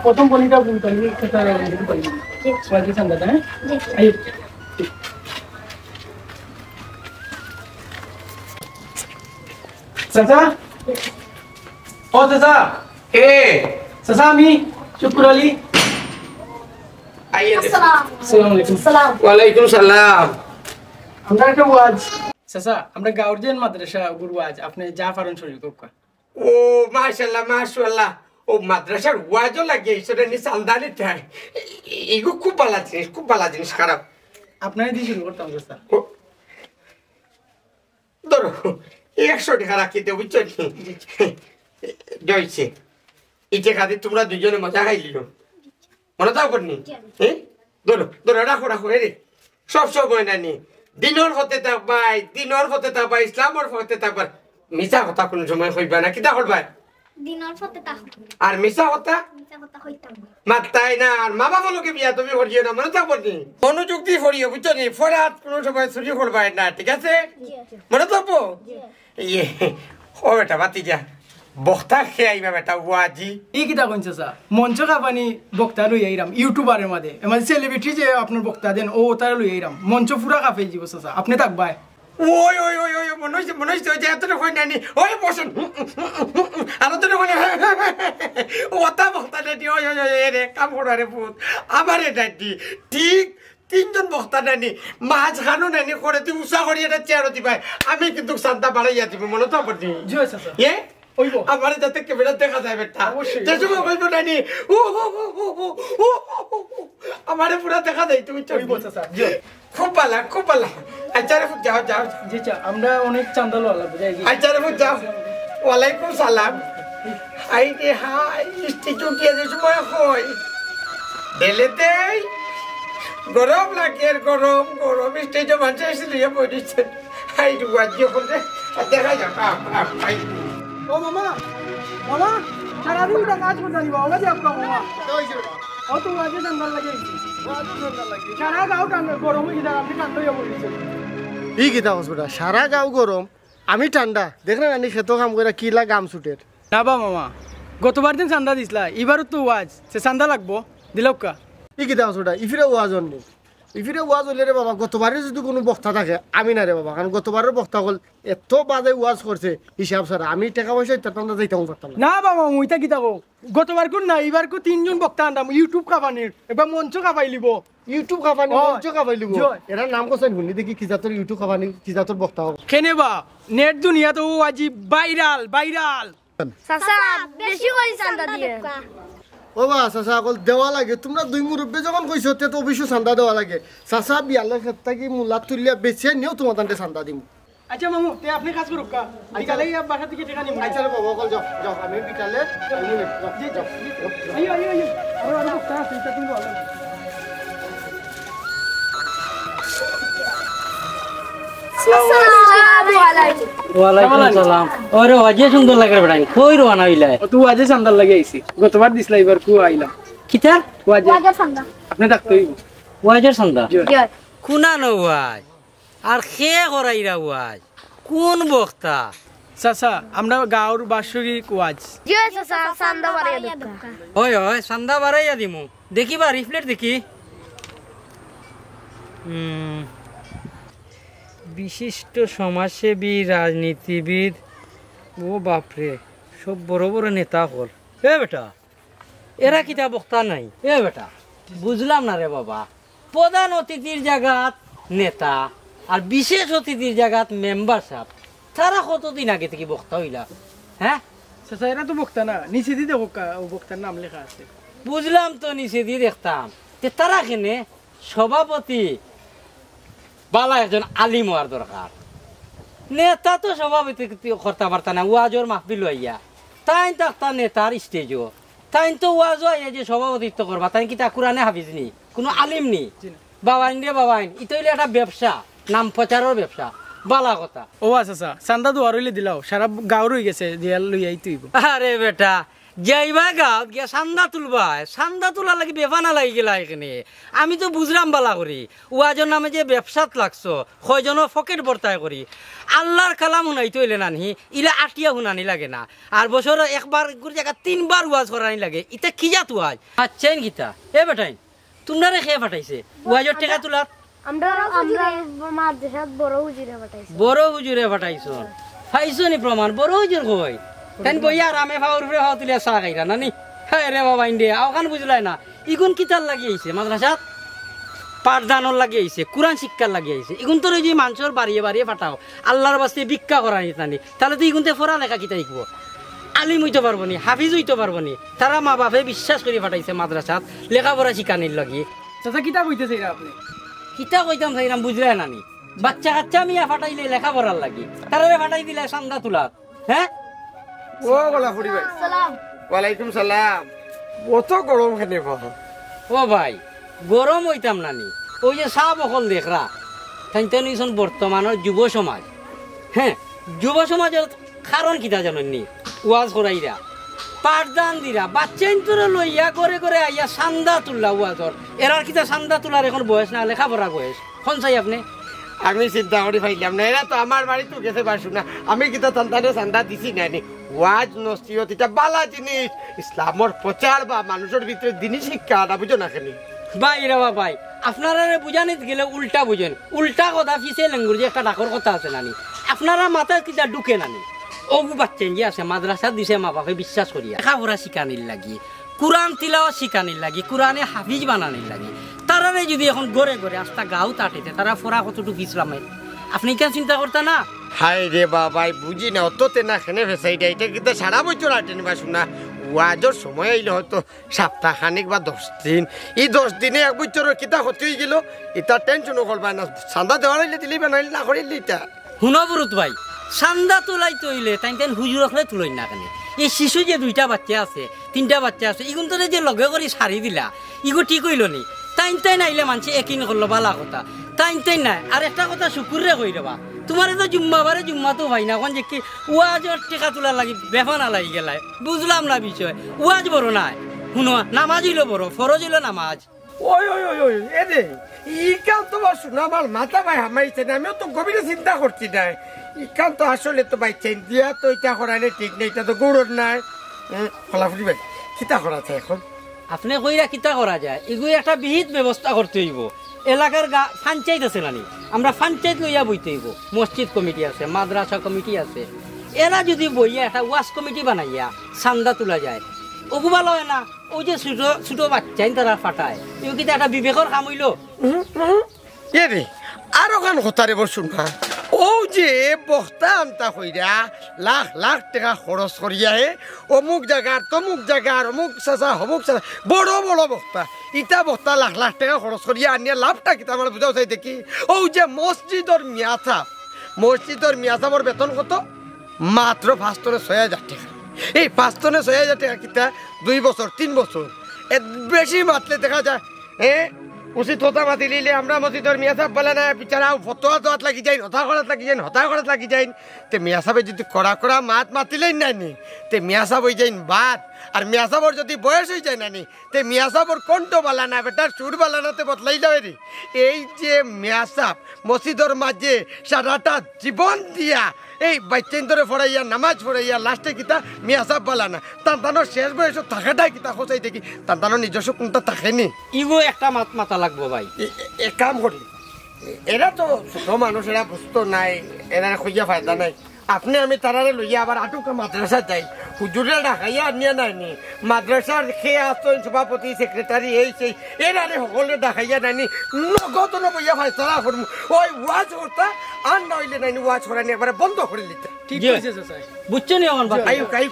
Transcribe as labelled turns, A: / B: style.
A: প্রথম বলিটা বলতে আমি সেটা পারি ওয়াজি চান্দা হ্যাঁ আইও চাচা ও চাচা এ চাচা আমি শুক্র আলী আসসালামু আলাইকুম
B: ওয়ালাইকুম সালাম
A: আমরা একটা ওয়াজ চাচা আমরা গাউর্জিয়ান মাদ্রাসা গুরু ওয়াজ আপনি যা পারেন শরীর কোকা
B: ও মাশাআল্লাহ মাশাআল্লাহ ও মাদ্রাসার ওয়াজও লাগে সেটা নি সালদানি তাই এগো খুব ভালো জিনিস খারাপ
A: আপনারই দিয়ে শুরু করতাম চাচা
B: ধরো 100 টাকা রাখিতে বুঝছো জয়ছে ইচ্ছে খাতে তোমরা দুজনে মজা খাইলিও মনে তাও করনি হ্যাঁ ধরো রাখো রে সব সময় নানি দিনের হতে থাকবাই ইসলামের হতে থাকবার মিছা কথা কোন সময় হইবা না কিতা করবাই
C: দিনের ফতে তা
B: আর মিছা কথা
C: হইতাম
B: মাত্তাই না আর মা বাবা লোকে বিয়া তুমি করিও না মনে থাকবো নি মনোযোগ দিয়ে করিও বুঝছো নি ফরাত কোনো সময় চুরি করবাই না ঠিক আছে মনে থাকবো ইয়ে ও বেটা বাতি যা বক্তা খেয়ে আইবা বেটা ওয়াজি
A: এই কিতা কোন চাচা মঞ্চ কাপানি বক্তা লই আইরাম ইউটিউবারের মাঝে মানে সেলিব্রিটি যে আপনার বক্তা দেন ও তার লই আইরাম মঞ্চ পুরা কাপাই যাব চাচা আপনি থাকবাই
B: ওই মনে হচ্ছে যে এতটা হয় নানি ওই বসুন আর তো মানে ওটা বক্তা নানি ওই রে কাম করা রে পুত আমার ডাডি ঠিক 3 জন বক্তা নানি মাছ খানো নানি করে তুই উষা করি এটা চেয়ার দিবাই আমি কিন্তু সান্তা বাড়াইয়া দিব মনে তো পড়নি
A: জয় চাচা
B: এ আমার যাতে ক্যামেরা দেখা যায় বেটা যে সময় কইব নানি আমারে পুরা দেখা যায় তুমি চলবো চাচা খুব ভালো আচ্ছা রে যাও
A: জি চা আমরা অনেক চান্দা লওয়া বুঝাই কি
B: আচ্ছা রে যাও ওয়ালাইকুম সালাম হাই রে হাই স্টিচু কি যে সময় কই দেলেতে গরম লাগে গরম স্টেজে মানুষ এসে লিয়ে পড়েছে হাই ওয়াজি হলে দেখা যাক
A: ও মামা সারা দিন কাজ করতে নিবা ওলা যে আপনার মামা ও তো আজ ঠান্ডা লাগে সারা গাও ঠান্ডা গরম হয়ে যায় আপনি ঠান্ডা হয়ে পড়েছেন
D: ই কিতা হসপিটাল সারা গাঁও গরম আমি ঠান্ডা দেখলেন আমি খেত কাম করে কি লাগ গাম ছুটের
A: না বা মামা গতবার দিন চান্দা দিছিলা এবারও তো ওয়াজ সে চান্দা লাগবো দিলকা
D: ই কিতা হসপিটাল ইফিরে ওয়াজ নেই ইফিরে ওয়াজ হইলে রে বাবা গতবারে যদি কোনো বক্তা থাকে আমি না রে বাবা কারণ গতবারের বক্তা হল এত বাজে ওয়াজ করছে হিসাব ছাড়া আমি টাকা পয়সা ইত্যাদি যাইতাম পারতাম
A: না বাবা মুইতা কিতা কো গতবার কোন না এবার কো 3 জন বক্তা আনতাম ইউটিউব কাপানির এবার মঞ্চ কাপাই লিব
D: ইউটিউব খাবানি মঞ্চ খাবাই লিব এরা নাম কোসেন শুনি দেখি কি জাতর ইউটিউব খাবানি কি জাতর বক্তা হবে
A: কেনে বা নেট দুনিয়া তো আজি ভাইরাল
C: চাচা বেশি করে চান্দা দিয়ে
D: ও বা চাচা অকল দেওয়া লাগে তোমরা দুই মুরব্বী যখন কইছো তে তো অবশ্যই চান্দা দেওয়া লাগে চাচা বিয়ালের ক্ষেত্রে কি মূলা তুলিয়া বেছে নিও তোমার তান্তে চান্দা দিম
A: আচ্ছা মামু তে আপনি কাজ করুক কা বিকালে বাসা থেকে টাকা নিব
D: আচ্ছা রে বাবা অকল যাও আমি বিকালে যাও
A: আইও আর বক্তা আছে তা তুমি বলো
E: ওয়ালাইকুম সালাম ওরে ওয়াজে সুন্দর লাগে বেটা কই রওনা হইলা
A: তুই আজে চান্দা লাগি আইছি গতবার দিছলা এবার কো আইলাম
E: কিতা
C: ওয়াজের চান্দা
A: আপনি ডাকতেই
E: ওয়াজের সন্ধ্যা
C: জয়
E: কুনা ন ওয়াজ আর খে করাইরা ওয়াজ কোন বক্তা
A: চাচা আমরা গাঁওর বাৎসরিক ওয়াজ
C: জয় চাচা চান্দা বাড়াইয়া দক্কা
E: ওই চান্দা বাড়াইয়া দিমু দেখিবা রিফ্লেট দেখি বিশিষ্ট সমাজসেবী রাজনীতিবিদ ও বাপরে সব বড় বড় নেতা হল এ বেটা এরা কিতা বক্তা নাই এ বেটা বুঝলাম না রে বাবা প্রধান অতিথির জায়গাত নেতা আর বিশেষ অতিথির জায়গাত মেম্বার সাহেব তারা কতদিন আগে থেকে বক্তা হইলা হ্যাঁ
A: চাচা এরা তো বক্তা না নিচে দিয়ে দেখো বক্তার নাম লেখা আছে
E: বুঝলাম তো নিচে দিয়ে দেখতাম যে তারা কেনে সভাপতি বালা একজন আলিম হওয়ার দরকার নেতা তো সভাপতি করতে পারতা না ওয়াজর মাহফিল হইয়া তাই থাকতা নেতার স্টেজও তাই তো ওয়াজও আইয়া যে সভাপতিত্ব করবা তাই কি তা কোরআনে হাফিজ নি কোনো আলিম নি বাবাইন রে বাবাইন এটা হইলে একটা ব্যবসা নাম প্রচারের ব্যবসা বালা কথা
A: ও আচ্ছা চান্দা দুয়ার হইলে দিলাও সারা গাঁও রয়ে গেছে দিয়াল লই আই তুই
E: আরে বেটা যাইবা গাঁত গিয়া চান্দা তুলবা চান্দা তোলা লাগি বেফানা লাগি গেলা এখানে আমি তো বুঝলাম বালা করি ওয়াজর নামে যে ব্যবসাত লাগছো কয়জনের পকেট ভর্তায় করি আল্লাহর কালাম শুনাইতে হইলে নানি ইলা আটিয়া শুনানি লাগে না আর বছর একবার জায়গা 3 বার ওয়াজ করানি লাগে ইটা কি জাত ওয়াজ আচ্ছেন গীতা এ বেটাই তোমরা খেয়ে পাঠাইছে ওয়াজর টাকা তোলার
C: আমরা মাদ্রাসাত বড় হুজুরে পাঠাইছি
E: বড় হুজুরে পাঠাইছো পাইছো নি প্রমাণ বড় হুজুর কই তেন বইয়া রামে ফাউর ফে হাও তুলিয়া চা খাইরা নানি হ্যাঁ রে বাবা ইন্ডিয়া আওখান বুঝলাই না ইগুন কিতার লাগিয়েছে মাদ্রাসাত পাঠদানর লাগিয়েছে কোরআন শিক্ষার লাগিয়েছে ইগুন তোর ওই যে মানুষের বাড়িয়ে বাড়িয়ে পাঠাও আল্লাহর বাস্তে ভিক্ষা করা নিতানি তাহলে তো ইগুনতে পড়া লেখা কিতা শিখব আলিম হইতে পারবো নি হাফিজ হইতে পারবো নি তারা মা বাপে বিশ্বাস করে পাঠাইছে মাদ্রাসাত লেখাপড়া শিখানির লাগি
A: চাচা কিতা কইতেছে এটা আপনি
E: কিতা কইতাম চাইলাম বুঝলাই নানি বাচ্চা কাচ্চা মিয়া ফাটাইলে লেখাপড়ার লাগি তারারে ফাটাই দিলে চান্দা তোলা হ্যাঁ
B: ও গলা ফুড়ি ভাই
C: সালাম
B: ওয়ালাইকুম সালাম কত গরম খেলে
E: ও ভাই গরম হইতাম নানি ওই যে চা বকল দেখরা তাইতে নিছন বর্তমানের যুব সমাজ হ্যাঁ যুব সমাজের কারণ কিতা জানেননি ওয়াজ করাইরা পাঠদান দিরা বাচ্চা ইন্তরে লইয়া করে করে আইয়া চান্দা তুললা ওয়াজর এরার কিতা চান্দা তোলার এখন বয়স না লেখাপড়া বয়স কোন চাই আপনি
B: আমি চিন্তা করে পাইলাম না এরা তো আমার বাড়িতে গেছে পারছু না আমি কিতা সন্তানে চান্দা দিছি নানি ওয়াজ নসিহত এটা বালা জিনিস ইসলামর প্রচার বা মানুষের ভিতরে দিনই শিক্ষা না বুঝো না খালি
E: ভাই রে ভাই আপনারা বুঝানিত গেলে উল্টা বুঝেন উল্টা কথা ফিসে ল্যাঙ্গুয়েজে একটা ডাকর কথা আছে নানি আপনারা মাথায় কিতা ঢুকে নানি ওগু বাচ্চা যে আছে মাদ্রাসা দিছে মা বাপে বিশ্বাস করিয়া লেখাপড়া শিখানির লাগি কোরআন তিলাওয়াত শিখানির লাগি কোরআনে হাফিজ বানানির লাগি তারারে যদি এখন গড়ে গড়ে আস্তা গাও তাটিতে তারা ফোরা কতটুকু ইসলামে আপনি কেন চিন্তা করতে না
B: হাই রে বাবাই বুঝি না অততে না খেনে ফেসাইটা এটা কিন্তু সারা বছর আটেনি বা শোনা ওয়াজর সময় আইলে হয়তো সপ্তাহ খানিক বা 10 দিন এই 10 দিনে 1 বছরের কিতা ক্ষতি হয়ে গেল এটা টেনশনও করবা না চান্দা দেওয়া হইলে দিলি বা নাইলে না করিলি এটা
E: হুনবরুত ভাই চান্দা তোলাই তৈলে তাই তাই হুজুর হলে তুলই না কেন এই শিশু যে 2টা বাচ্চা আছে 3টা বাচ্চা আছে ইগুন তো যে লগে করে সারি দিলা ইগো ঠিক হইল নি তাই তাই নাইলে মানুষ একিন করলো বালা কথা তাই তাই নাই আর একটা কথা শুকুরে কই দেবা তোমার তো জুম্মাবারে জুম্মা তো ভাই না এখন যে কি ওয়াজর টেকা তোলা লাগি বেফানা লাগি গেলাই বুঝলাম না বিষয় ওয়াজ বড় নাই শুনো নামাজ হইলো বড় ফরজ হইলো নামাজ
B: ওই ওই ওই ওই এ রে ইকাল তো বা শোনা আমার মাথা ভাই হামাইছে না আমিও তো গভীরে চিন্তা করছি না ইকাল তো আসলে তো ভাই চেন দিয়া তো এটা করাইলে ঠিক নেই এটা তো গৌরব নাই ফলাফলি ভাই কিতা করা আছে এখন
E: আপনি কইরা কিতা করা যায় এগুলো একটা বিহিত ব্যবস্থা করতে হইব এলাকার পঞ্চায়েত আছে নানি আমরা পঞ্চায়েত লইয়া বইতে হইব মসজিদ কমিটি আছে মাদ্রাসা কমিটি আছে এরা যদি বইয়া একটা ওয়াশ কমিটি বানাইয়া চান্দা তোলা যায় ওগু ভালো হয় না ওই যে ছোট ছোট বাচ্চাই তারা ফাটায় এও কিন্তু একটা বিবেকর কাম হইল
B: এ রে আরো গান হতারে বসুন না ও যে বক্তা আনতা কইরা লাখ লাখ টাকা খরচ করিয়া হে অমুক জায়গার তমুক জায়গার অমুক চাচা হমুক চাচা বড় বড় বক্তা ইটা বক্তা লাখ লাখ টাকা খরচ করিয়া আনিয়া লাভটা কিতা আমার বুঝাও চাই দেখি ও যে মসজিদর মিয়াসাবর বেতন কত মাত্র 5,000 টাকা এই 5,000 টাকা কিতা 2 বছর 3 বছর এর বেশি মাতলে দেখা যায় উচিত হতা মাতি লিলে আমরা মসজিদর মিয়া সাহেব বলে না বিচারা ফতোয়া দোয়াত লাগি যাইন হতা করাত লাগি যাইন তে মিয়া সাহেব যদি কড়া কড়া মাত মাতিলেন নানি তে মিয়া সাহেব হয়ে যাইন বাদ আর মিয়া সাহেবর যদি বয়স হয়ে যায় নানি তে মিয়া সাহেবর কণ্ঠ বালা না বেটার সুর বালা নাতে বদলাই যাবে রে এই যে মিয়া সাহেব মসজিদর মাঝে সারাটা জীবন দিয়া এই বাচ্চাইন ধরে ফড়াইয়া নামাজ ফড়াইয়া লাস্টে কিতা মিয়া সাহেব বলা না তার শেষ বয়স থাকাটাই কিতা খোঁচাই দেখি তার নিজস্ব কোনটা থাকেনি
E: ইগো একটা মাথা লাগবো ভাই
B: এক কাম করি এরা তো ছোট মানুষ এরা বুঝতো নাই এরা খুঁজা ফায়দা নাই আপনি আমি তারারে লইয়া আবার আটুকা মাদ্রাসা যাই হুজুরে ডাকাইয়া আনিয়া নাইনি মাদ্রাসার খেয়ে আসতেন সভাপতি সেক্রেটারি এই সেই এরারে সকলে ডাকাইয়া নাইনি নগদ বইয়া ফায়সলা করবো ওই ওয়াজ করতা আর নইলে নাইনি ওয়াজ করানি একবারে বন্ধ করে দিতে
A: ঠিক আছে স্যার
E: বুঝছো নি আমার
B: আয়ু
E: ভাই